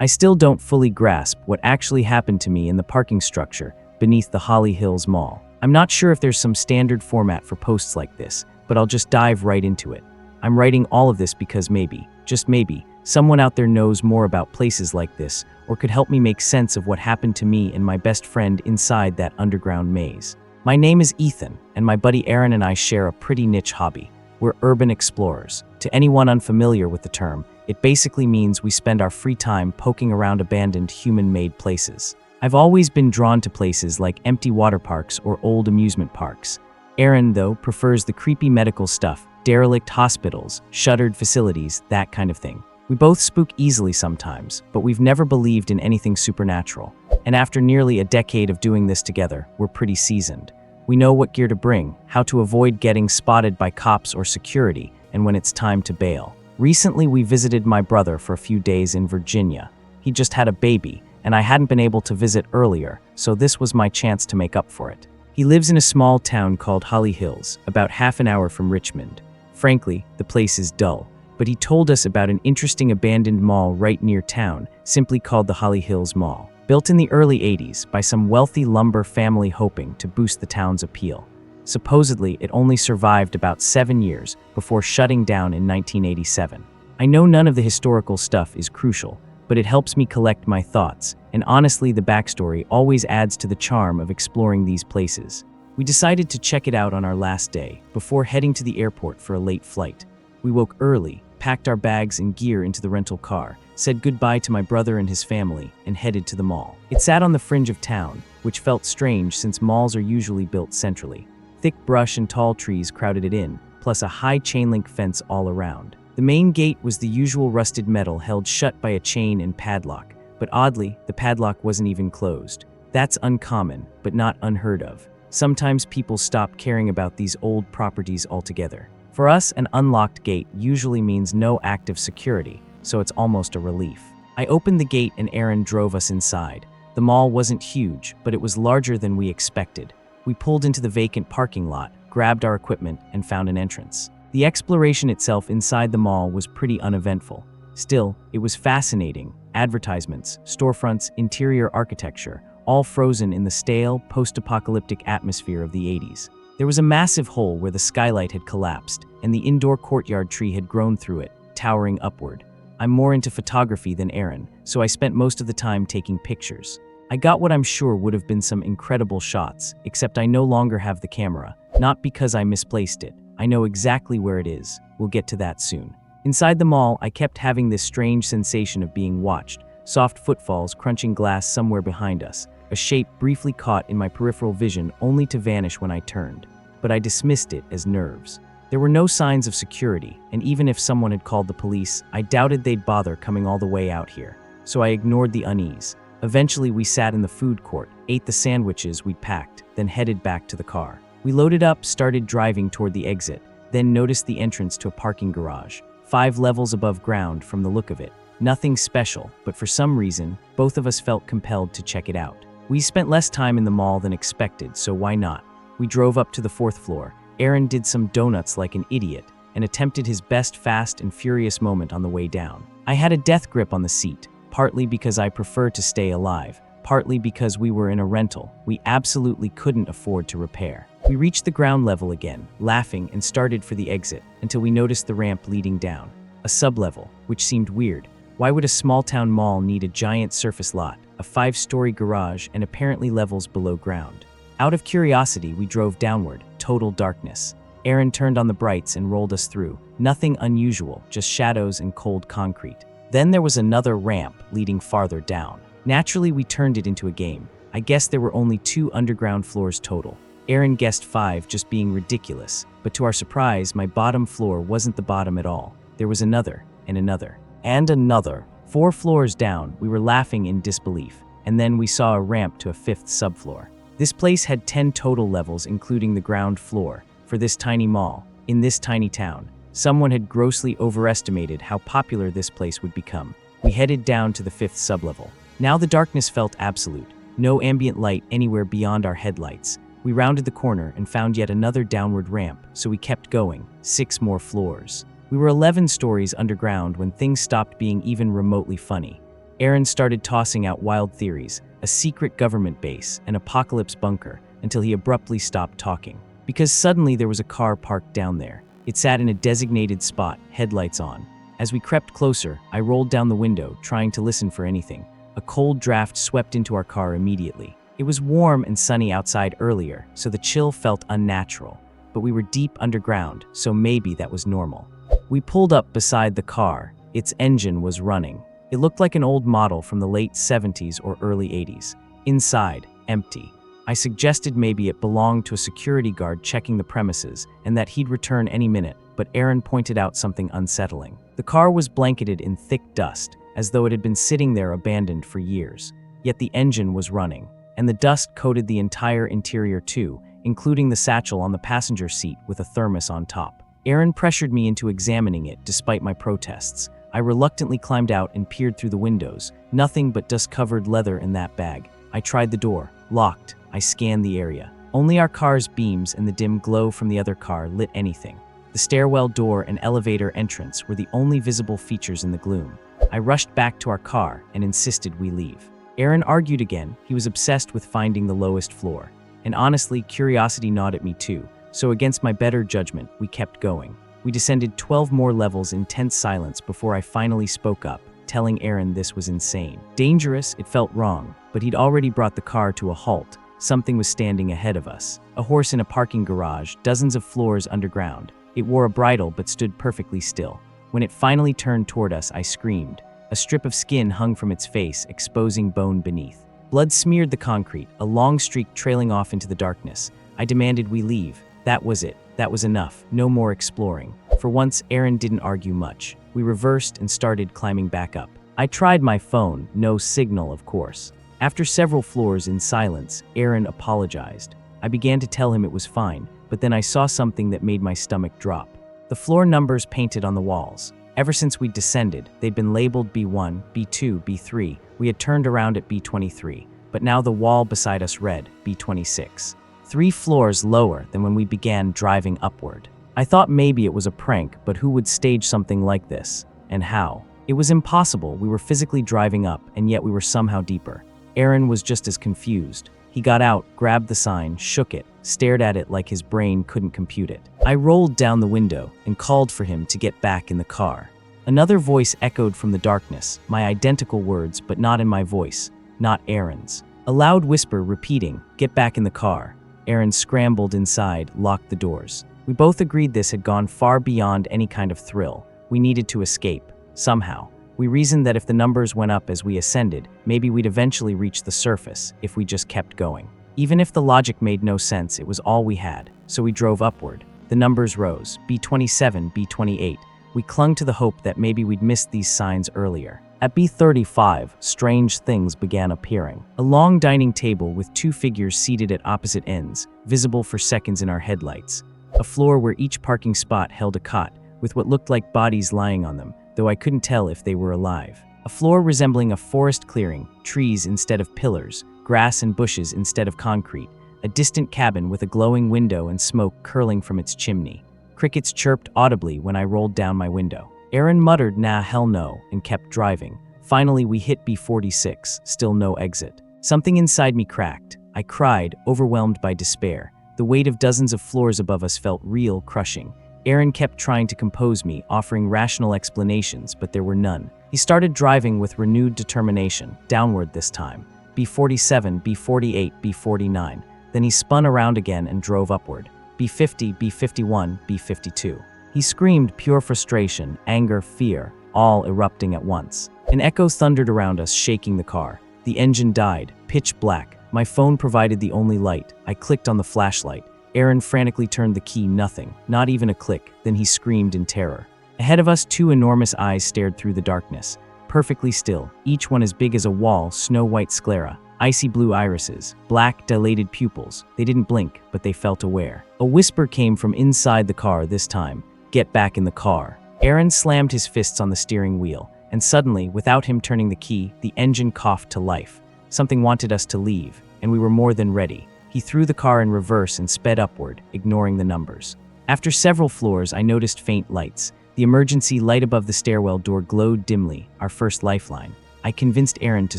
I still don't fully grasp what actually happened to me in the parking structure beneath the Holly Hills Mall. I'm not sure if there's some standard format for posts like this, but I'll just dive right into it. I'm writing all of this because maybe, just maybe, someone out there knows more about places like this or could help me make sense of what happened to me and my best friend inside that underground maze. My name is Ethan, and my buddy Aaron and I share a pretty niche hobby. We're urban explorers. To anyone unfamiliar with the term, it basically means we spend our free time poking around abandoned human-made places. I've always been drawn to places like empty water parks or old amusement parks. Aaron, though, prefers the creepy medical stuff, derelict hospitals, shuttered facilities, that kind of thing. We both spook easily sometimes, but we've never believed in anything supernatural. And after nearly a decade of doing this together, we're pretty seasoned. We know what gear to bring, how to avoid getting spotted by cops or security, and when it's time to bail. Recently, we visited my brother for a few days in Virginia. He just had a baby, and I hadn't been able to visit earlier, so this was my chance to make up for it. He lives in a small town called Holly Hills, about half an hour from Richmond. Frankly, the place is dull, but he told us about an interesting abandoned mall right near town, simply called the Holly Hills Mall. Built in the early 80s by some wealthy lumber family hoping to boost the town's appeal. Supposedly, it only survived about 7 years before shutting down in 1987. I know none of the historical stuff is crucial, but it helps me collect my thoughts, and honestly, the backstory always adds to the charm of exploring these places. We decided to check it out on our last day, before heading to the airport for a late flight. We woke early, packed our bags and gear into the rental car, said goodbye to my brother and his family, and headed to the mall. It sat on the fringe of town, which felt strange since malls are usually built centrally. Thick brush and tall trees crowded it in, plus a high chain-link fence all around. The main gate was the usual rusted metal held shut by a chain and padlock, but oddly, the padlock wasn't even closed. That's uncommon, but not unheard of. Sometimes people stop caring about these old properties altogether. For us, an unlocked gate usually means no active security, so it's almost a relief. I opened the gate and Aaron drove us inside. The mall wasn't huge, but it was larger than we expected. We pulled into the vacant parking lot, grabbed our equipment, and found an entrance. The exploration itself inside the mall was pretty uneventful. Still, it was fascinating. Advertisements, storefronts, interior architecture, all frozen in the stale, post-apocalyptic atmosphere of the 80s. There was a massive hole where the skylight had collapsed, and the indoor courtyard tree had grown through it, towering upward. I'm more into photography than Aaron, so I spent most of the time taking pictures. I got what I'm sure would have been some incredible shots, except I no longer have the camera, not because I misplaced it. I know exactly where it is. We'll get to that soon. Inside the mall, I kept having this strange sensation of being watched, soft footfalls crunching glass somewhere behind us, a shape briefly caught in my peripheral vision only to vanish when I turned. But I dismissed it as nerves. There were no signs of security, and even if someone had called the police, I doubted they'd bother coming all the way out here, so I ignored the unease. Eventually, we sat in the food court, ate the sandwiches we'd packed, then headed back to the car. We loaded up, started driving toward the exit, then noticed the entrance to a parking garage, 5 levels above ground from the look of it. Nothing special, but for some reason, both of us felt compelled to check it out. We spent less time in the mall than expected, so why not? We drove up to the 4th floor. Aaron did some donuts like an idiot and attempted his best Fast and Furious moment on the way down. I had a death grip on the seat, partly because I prefer to stay alive, partly because we were in a rental we absolutely couldn't afford to repair. We reached the ground level again, laughing, and started for the exit until we noticed the ramp leading down, a sublevel, which seemed weird. Why would a small-town mall need a giant surface lot, a 5-story garage, and apparently levels below ground? Out of curiosity, we drove downward, total darkness. Aaron turned on the brights and rolled us through. Nothing unusual, just shadows and cold concrete. Then there was another ramp leading farther down. Naturally, we turned it into a game. I guess there were only 2 underground floors total. Aaron guessed 5, just being ridiculous. But to our surprise, my bottom floor wasn't the bottom at all. There was another, and another, and another. 4 floors down, we were laughing in disbelief. And then we saw a ramp to a 5th subfloor. This place had 10 total levels, including the ground floor. For this tiny mall, in this tiny town, someone had grossly overestimated how popular this place would become. We headed down to the 5th sublevel. Now the darkness felt absolute. No ambient light anywhere beyond our headlights. We rounded the corner and found yet another downward ramp, so we kept going, 6 more floors. We were 11 stories underground when things stopped being even remotely funny. Aaron started tossing out wild theories, a secret government base, an apocalypse bunker, until he abruptly stopped talking. Because suddenly there was a car parked down there. It sat in a designated spot, headlights on. As we crept closer, I rolled down the window, trying to listen for anything. A cold draft swept into our car immediately. It was warm and sunny outside earlier, so the chill felt unnatural. But we were deep underground, so maybe that was normal. We pulled up beside the car. Its engine was running. It looked like an old model from the late 70s or early 80s. Inside, empty. I suggested maybe it belonged to a security guard checking the premises and that he'd return any minute, but Aaron pointed out something unsettling. The car was blanketed in thick dust, as though it had been sitting there abandoned for years. Yet the engine was running, and the dust coated the entire interior too, including the satchel on the passenger seat with a thermos on top. Aaron pressured me into examining it despite my protests. I reluctantly climbed out and peered through the windows. Nothing but dust-covered leather in that bag. I tried the door. Locked. I scanned the area. Only our car's beams and the dim glow from the other car lit anything. The stairwell door and elevator entrance were the only visible features in the gloom. I rushed back to our car and insisted we leave. Aaron argued again. He was obsessed with finding the lowest floor. And honestly, curiosity gnawed at me too. So against my better judgment, we kept going. We descended 12 more levels in tense silence before I finally spoke up, telling Aaron this was insane. Dangerous, it felt wrong, but he'd already brought the car to a halt. Something was standing ahead of us. A horse in a parking garage, dozens of floors underground. It wore a bridle but stood perfectly still. When it finally turned toward us, I screamed. A strip of skin hung from its face, exposing bone beneath. Blood smeared the concrete, a long streak trailing off into the darkness. I demanded we leave. That was it. That was enough. No more exploring. For once, Aaron didn't argue much. We reversed and started climbing back up. I tried my phone. No signal, of course. After several floors in silence, Aaron apologized. I began to tell him it was fine, but then I saw something that made my stomach drop. The floor numbers painted on the walls. Ever since we'd descended, they'd been labeled B1, B2, B3. We had turned around at B23, but now the wall beside us read B26. 3 floors lower than when we began driving upward. I thought maybe it was a prank, but who would stage something like this? And how? It was impossible. We were physically driving up, and yet we were somehow deeper. Aaron was just as confused. He got out, grabbed the sign, shook it, stared at it like his brain couldn't compute it. I rolled down the window and called for him to get back in the car. Another voice echoed from the darkness, my identical words, but not in my voice, not Aaron's. A loud whisper repeating, "Get back in the car." Aaron scrambled inside, locked the doors. We both agreed this had gone far beyond any kind of thrill. We needed to escape, somehow. We reasoned that if the numbers went up as we ascended, maybe we'd eventually reach the surface if we just kept going. Even if the logic made no sense, it was all we had, so we drove upward. The numbers rose, B27, B28. We clung to the hope that maybe we'd missed these signs earlier. At B35, strange things began appearing. A long dining table with 2 figures seated at opposite ends, visible for seconds in our headlights. A floor where each parking spot held a cot, with what looked like bodies lying on them, though I couldn't tell if they were alive. A floor resembling a forest clearing, trees instead of pillars, grass and bushes instead of concrete. A distant cabin with a glowing window and smoke curling from its chimney. Crickets chirped audibly when I rolled down my window. Aaron muttered, "Nah, hell no," and kept driving. Finally, we hit B46, still no exit. Something inside me cracked. I cried, overwhelmed by despair. The weight of dozens of floors above us felt real, crushing. Aaron kept trying to compose me, offering rational explanations, but there were none. He started driving with renewed determination, downward this time. B47, B48, B49. Then he spun around again and drove upward. B50, B51, B52. He screamed pure frustration, anger, fear, all erupting at once. An echo thundered around us, shaking the car. The engine died, pitch black. My phone provided the only light. I clicked on the flashlight. Aaron frantically turned the key, nothing, not even a click. Then he screamed in terror. Ahead of us, 2 enormous eyes stared through the darkness. Perfectly still, each one as big as a wall, snow-white sclera. Icy blue irises, black, dilated pupils. They didn't blink, but they felt aware. A whisper came from inside the car this time. "Get back in the car." Aaron slammed his fists on the steering wheel, and suddenly, without him turning the key, the engine coughed to life. Something wanted us to leave, and we were more than ready. He threw the car in reverse and sped upward, ignoring the numbers. After several floors, I noticed faint lights. The emergency light above the stairwell door glowed dimly, our first lifeline. I convinced Aaron to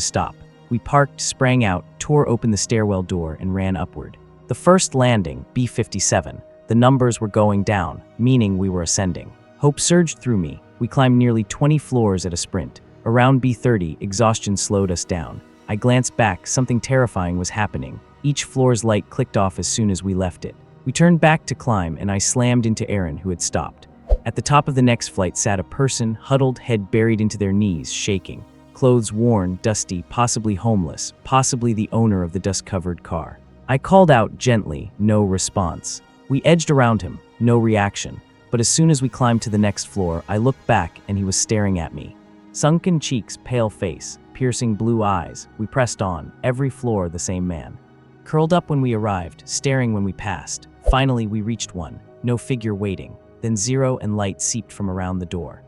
stop. We parked, sprang out, tore open the stairwell door, and ran upward. The first landing, B57, the numbers were going down, meaning we were ascending. Hope surged through me. We climbed nearly 20 floors at a sprint. Around B30, exhaustion slowed us down. I glanced back, something terrifying was happening. Each floor's light clicked off as soon as we left it. We turned back to climb, and I slammed into Aaron, who had stopped. At the top of the next flight sat a person, huddled, head buried into their knees, shaking. Clothes worn, dusty, possibly homeless, possibly the owner of the dust-covered car. I called out gently, no response. We edged around him, no reaction. But as soon as we climbed to the next floor, I looked back and he was staring at me. Sunken cheeks, pale face, piercing blue eyes. We pressed on, every floor the same man. Curled up when we arrived, staring when we passed. Finally, we reached one, no figure waiting. Then zero and light seeped from around the door.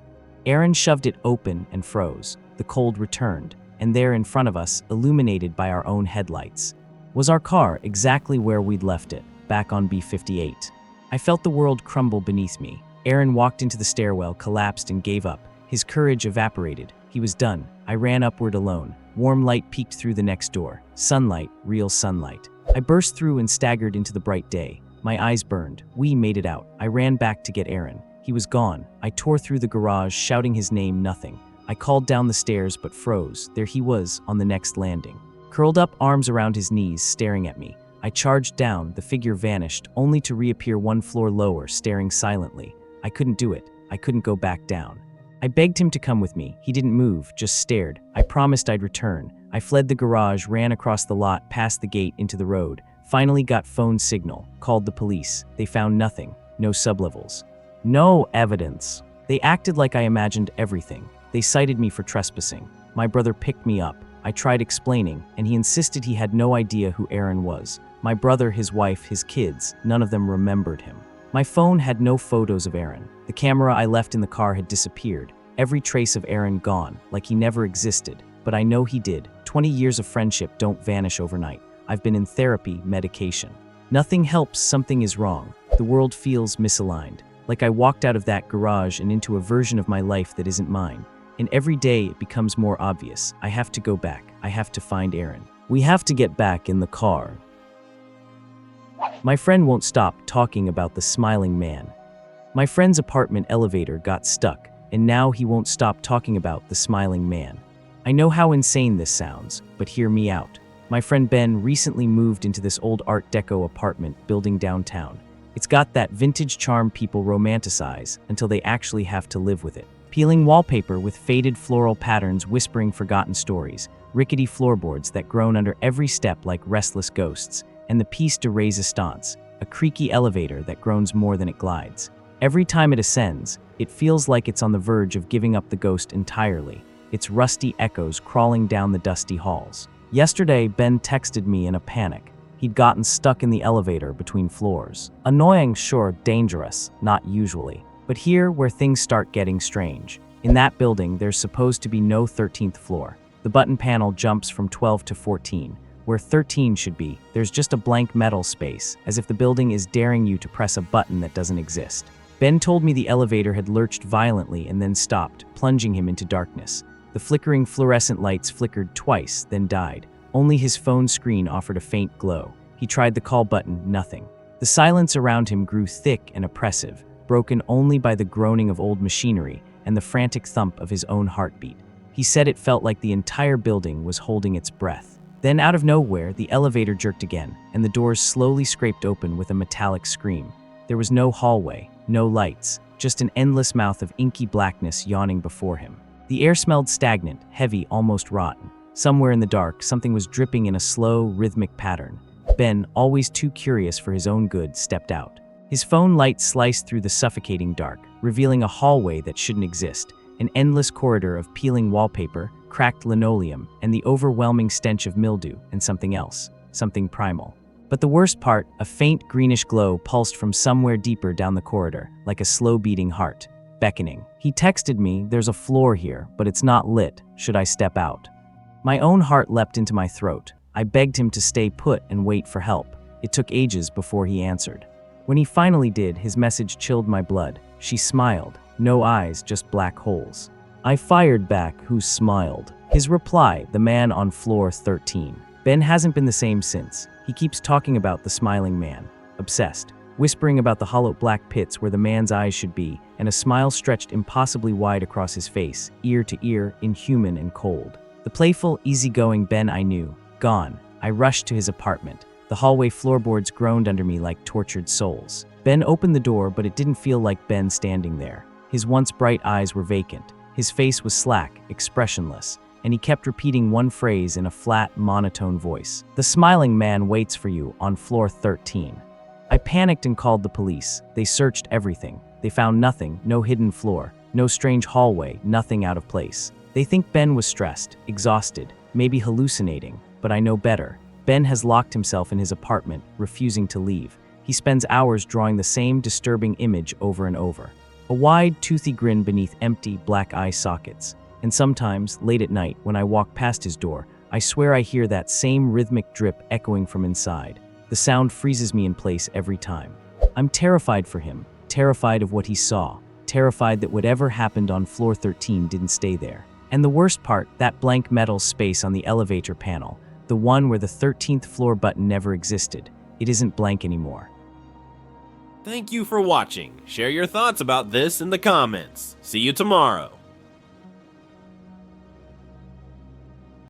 Aaron shoved it open and froze. The cold returned, and there in front of us, illuminated by our own headlights, was our car exactly where we'd left it, back on B58. I felt the world crumble beneath me. Aaron walked into the stairwell, collapsed and gave up. His courage evaporated. He was done. I ran upward alone. Warm light peeked through the next door. Sunlight, real sunlight. I burst through and staggered into the bright day. My eyes burned. We made it out. I ran back to get Aaron. He was gone. I tore through the garage, shouting his name, nothing. I called down the stairs but froze. There he was, on the next landing. Curled up, arms around his knees, staring at me. I charged down, the figure vanished, only to reappear one floor lower, staring silently. I couldn't do it. I couldn't go back down. I begged him to come with me. He didn't move, just stared. I promised I'd return. I fled the garage, ran across the lot, past the gate, into the road. Finally got phone signal, called the police. They found nothing, no sublevels. No evidence. They acted like I imagined everything. They cited me for trespassing. My brother picked me up. I tried explaining, and he insisted he had no idea who Aaron was. My brother, his wife, his kids, none of them remembered him. My phone had no photos of Aaron. The camera I left in the car had disappeared. Every trace of Aaron gone, like he never existed. But I know he did. 20 years of friendship don't vanish overnight. I've been in therapy, medication. Nothing helps, something is wrong. The world feels misaligned. Like I walked out of that garage and into a version of my life that isn't mine. And every day it becomes more obvious. I have to go back. I have to find Aaron. We have to get back in the car. My friend won't stop talking about the smiling man. My friend's apartment elevator got stuck, and now he won't stop talking about the smiling man. I know how insane this sounds, but hear me out. My friend Ben recently moved into this old Art Deco apartment building downtown. It's got that vintage charm people romanticize until they actually have to live with it. Peeling wallpaper with faded floral patterns whispering forgotten stories, rickety floorboards that groan under every step like restless ghosts, and the piece de resistance, a creaky elevator that groans more than it glides. Every time it ascends, it feels like it's on the verge of giving up the ghost entirely, its rusty echoes crawling down the dusty halls. Yesterday, Ben texted me in a panic. He'd gotten stuck in the elevator between floors. Annoying, sure, dangerous, not usually. But here, where things start getting strange. In that building, there's supposed to be no 13th floor. The button panel jumps from 12 to 14. Where 13 should be, there's just a blank metal space, as if the building is daring you to press a button that doesn't exist. Ben told me the elevator had lurched violently and then stopped, plunging him into darkness. The flickering fluorescent lights flickered twice, then died. Only his phone screen offered a faint glow. He tried the call button, nothing. The silence around him grew thick and oppressive, broken only by the groaning of old machinery and the frantic thump of his own heartbeat. He said it felt like the entire building was holding its breath. Then out of nowhere, the elevator jerked again, and the doors slowly scraped open with a metallic scream. There was no hallway, no lights, just an endless mouth of inky blackness yawning before him. The air smelled stagnant, heavy, almost rotten. Somewhere in the dark, something was dripping in a slow, rhythmic pattern. Ben, always too curious for his own good, stepped out. His phone light sliced through the suffocating dark, revealing a hallway that shouldn't exist, an endless corridor of peeling wallpaper, cracked linoleum, and the overwhelming stench of mildew and something else, something primal. But the worst part, a faint greenish glow pulsed from somewhere deeper down the corridor, like a slow-beating heart, beckoning. He texted me, "There's a floor here, but it's not lit. Should I step out?" My own heart leapt into my throat. I begged him to stay put and wait for help. It took ages before he answered. When he finally did, his message chilled my blood. She smiled. No eyes, just black holes. I fired back, who smiled. His reply, the man on floor 13. Ben hasn't been the same since. He keeps talking about the smiling man. Obsessed. Whispering about the hollow black pits where the man's eyes should be, and a smile stretched impossibly wide across his face, ear to ear, inhuman and cold. The playful, easygoing Ben I knew, gone. I rushed to his apartment. The hallway floorboards groaned under me like tortured souls. Ben opened the door, but it didn't feel like Ben standing there. His once bright eyes were vacant. His face was slack, expressionless, and he kept repeating one phrase in a flat, monotone voice. "The smiling man waits for you on floor 13. I panicked and called the police. They searched everything. They found nothing, no hidden floor, no strange hallway, nothing out of place. They think Ben was stressed, exhausted, maybe hallucinating, but I know better. Ben has locked himself in his apartment, refusing to leave. He spends hours drawing the same disturbing image over and over. A wide, toothy grin beneath empty, black eye sockets. And sometimes, late at night, when I walk past his door, I swear I hear that same rhythmic drip echoing from inside. The sound freezes me in place every time. I'm terrified for him, terrified of what he saw, terrified that whatever happened on floor 13 didn't stay there. And the worst part, that blank metal space on the elevator panel, the one where the 13th floor button never existed, it isn't blank anymore. Thank you for watching. Share your thoughts about this in the comments. See you tomorrow.